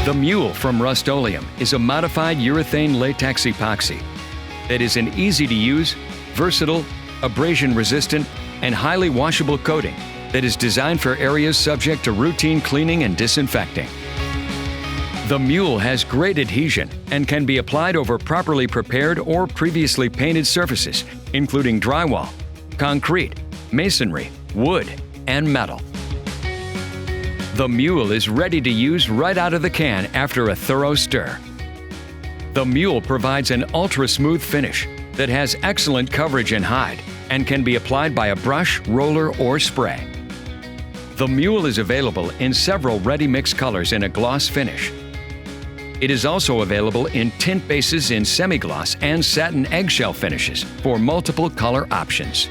The MULE from Rust-Oleum is a modified urethane latex epoxy that is an easy-to-use, versatile, abrasion-resistant, and highly washable coating that is designed for areas subject to routine cleaning and disinfecting. The MULE has great adhesion and can be applied over properly prepared or previously painted surfaces, including drywall, concrete, masonry, wood, and metal. The MULE is ready to use right out of the can after a thorough stir. The MULE provides an ultra-smooth finish that has excellent coverage and hide and can be applied by a brush, roller, or spray. The MULE is available in several ready-mix colors in a gloss finish. It is also available in tint bases in semi-gloss and satin eggshell finishes for multiple color options.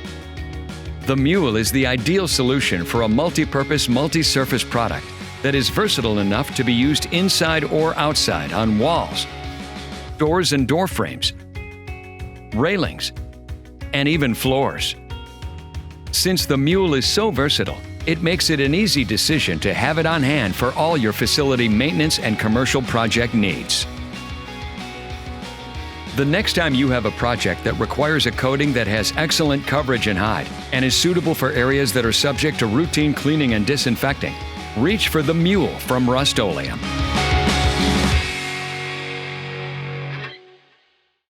The MULE is the ideal solution for a multi-purpose, multi-surface product that is versatile enough to be used inside or outside on walls, doors and door frames, railings, and even floors. Since the MULE is so versatile, it makes it an easy decision to have it on hand for all your facility maintenance and commercial project needs. The next time you have a project that requires a coating that has excellent coverage and hide and is suitable for areas that are subject to routine cleaning and disinfecting, reach for the MULE from Rust-Oleum.